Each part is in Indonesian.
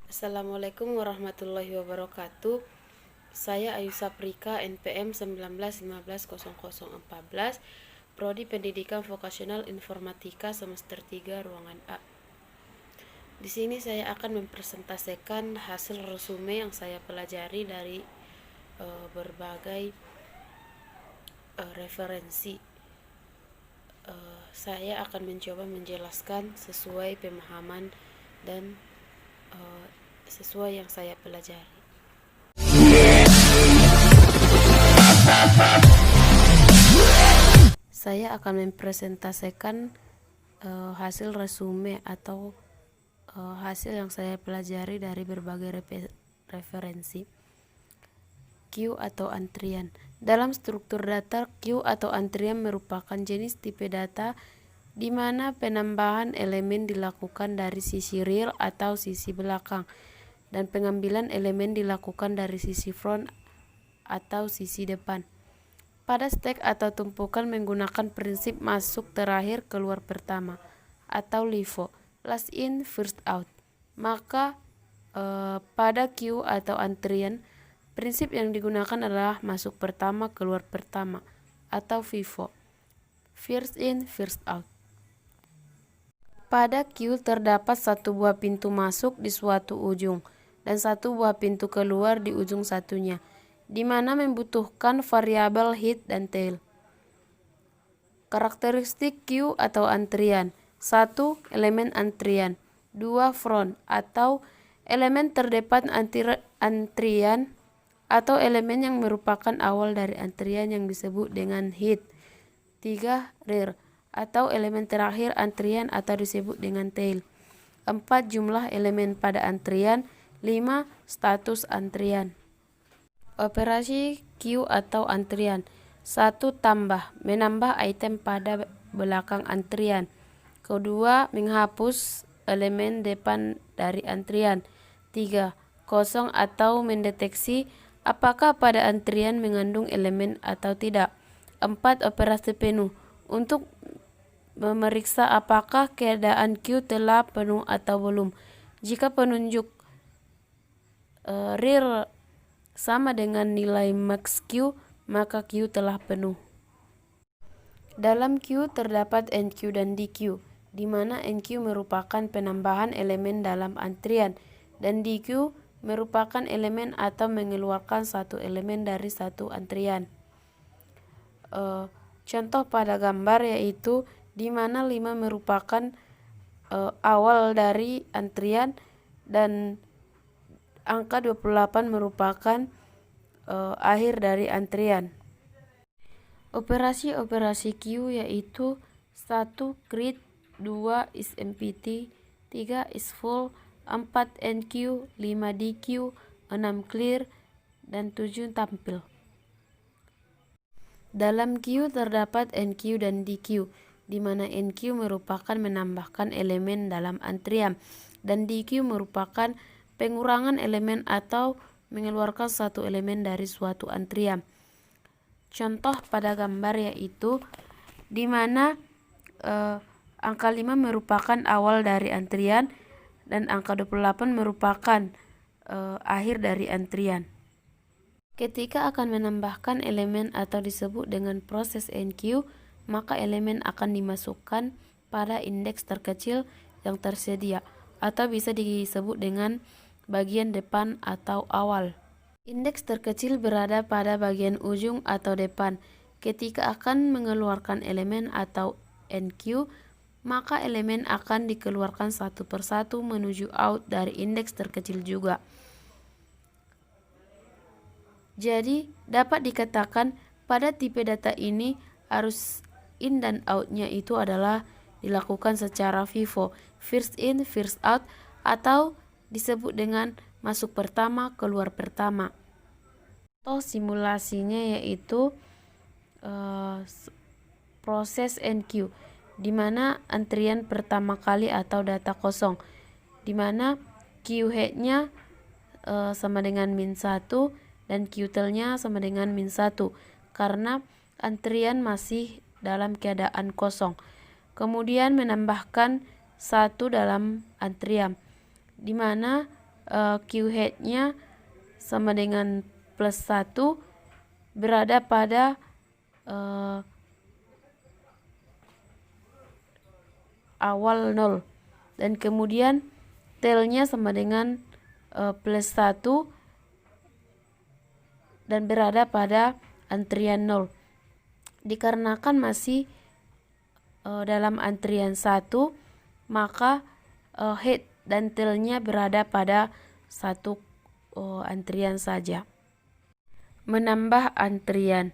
Assalamualaikum warahmatullahi wabarakatuh. Saya Ayu Saprika, NPM 19150014, Prodi Pendidikan Vokasional Informatika semester 3 ruangan A. Di sini saya akan mempresentasikan hasil resume yang saya pelajari dari berbagai referensi. Saya akan mencoba menjelaskan sesuai pemahaman dan sesuai yang saya pelajari. Saya akan mempresentasikan hasil resume atau hasil yang saya pelajari dari berbagai referensi. Queue atau antrian. Dalam struktur data, queue atau antrian merupakan jenis tipe data di mana penambahan elemen dilakukan dari sisi real atau sisi belakang, dan pengambilan elemen dilakukan dari sisi front atau sisi depan. Pada stack atau tumpukan menggunakan prinsip masuk terakhir keluar pertama atau LIFO, last in first out. Maka pada queue atau antrian, prinsip yang digunakan adalah masuk pertama keluar pertama atau FIFO, first in first out. Pada queue terdapat satu buah pintu masuk di suatu ujung dan satu buah pintu keluar di ujung satunya, di mana membutuhkan variabel head dan tail. Karakteristik queue atau antrian: 1. Elemen antrian. 2. Front atau elemen terdepan antrian atau elemen yang merupakan awal dari antrian yang disebut dengan head. 3. Rear atau elemen terakhir antrian atau disebut dengan tail. 4. Jumlah elemen pada antrian. 5. Status antrian. Operasi queue atau antrian: 1. Tambah, menambah item pada belakang antrian. Kedua, menghapus elemen depan dari antrian. 3. Kosong atau mendeteksi apakah pada antrian mengandung elemen atau tidak. 4. Operasi penuh, untuk memeriksa apakah keadaan queue telah penuh atau belum. Jika penunjuk real sama dengan nilai max queue, maka queue telah penuh. Dalam queue terdapat NQ dan DQ, di mana NQ merupakan penambahan elemen dalam antrian dan DQ merupakan elemen atau mengeluarkan satu elemen dari satu antrian. Contoh pada gambar yaitu di mana 5 merupakan awal dari antrian dan angka 28 merupakan akhir dari antrian. Operasi-operasi queue yaitu 1. Create, 2. Is empty, 3. Is full, 4. NQ, 5. DQ, 6. Clear, dan 7. Tampil. Dalam queue terdapat NQ dan DQ, di mana NQ merupakan menambahkan elemen dalam antrian dan DQ merupakan pengurangan elemen atau mengeluarkan satu elemen dari suatu antrian. Contoh pada gambar yaitu di mana angka 5 merupakan awal dari antrian dan angka 28 merupakan akhir dari antrian. Ketika akan menambahkan elemen atau disebut dengan proses NQ, maka elemen akan dimasukkan pada indeks terkecil yang tersedia atau bisa disebut dengan bagian depan atau awal. Indeks terkecil berada pada bagian ujung atau depan. Ketika akan mengeluarkan elemen atau NQ, maka elemen akan dikeluarkan satu persatu menuju out dari indeks terkecil juga. Jadi, dapat dikatakan pada tipe data ini arus in dan out-nya itu adalah dilakukan secara FIFO, first in, first out, atau disebut dengan masuk pertama, keluar pertama. Contoh simulasinya yaitu proses NQ, di mana antrian pertama kali atau data kosong, di mana queue head-nya sama dengan -1 dan queue tail-nya sama dengan -1 karena antrian masih dalam keadaan kosong. Kemudian menambahkan 1 dalam antrian, di mana queue headnya sama dengan +1 berada pada awal 0, dan kemudian tailnya sama dengan +1 dan berada pada antrian 0. Dikarenakan masih dalam antrian 1, maka head dan tailnya berada pada satu antrian saja. Menambah antrian.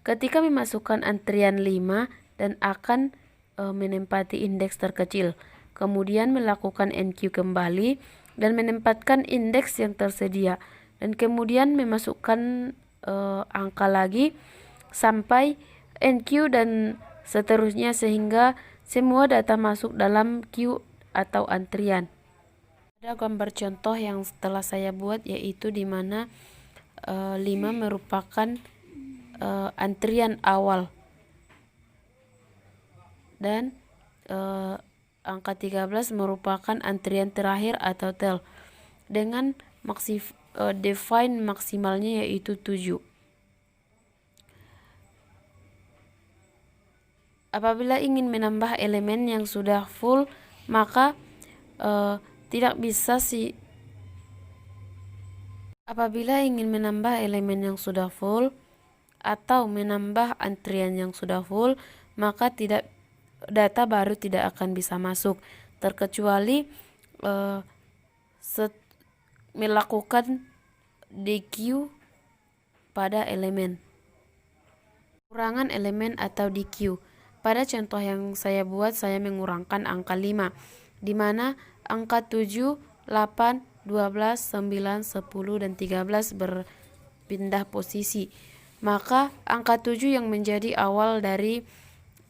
Ketika memasukkan antrian 5 dan akan menempati indeks terkecil, kemudian melakukan NQ kembali dan menempatkan indeks yang tersedia, dan kemudian memasukkan angka lagi sampai NQ dan seterusnya sehingga semua data masuk dalam queue atau antrian. Ada gambar contoh yang telah saya buat, yaitu di mana 5 merupakan antrian awal dan angka 13 merupakan antrian terakhir atau tail dengan define maksimalnya yaitu 7. Apabila ingin menambah elemen yang sudah full, maka apabila ingin menambah elemen yang sudah full atau menambah antrian yang sudah full, maka data baru tidak akan bisa masuk, terkecuali melakukan DQ pada elemen. Pengurangan elemen atau DQ. Pada contoh yang saya buat, saya mengurangkan angka 5, di mana angka 7, 8, 12, 9, 10, dan 13 berpindah posisi. Maka angka 7 yang menjadi awal dari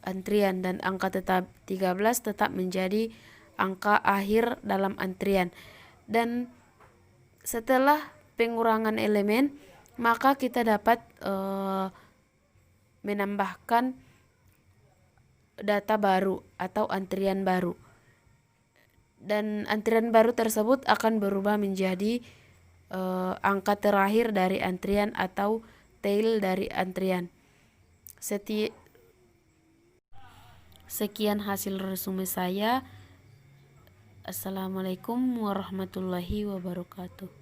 antrian dan angka 13 tetap menjadi angka akhir dalam antrian. Dan setelah pengurangan elemen, maka kita dapat menambahkan data baru atau antrian baru, dan antrian baru tersebut akan berubah menjadi angka terakhir dari antrian atau tail dari antrian. Sekian hasil resume saya. Assalamualaikum warahmatullahi wabarakatuh.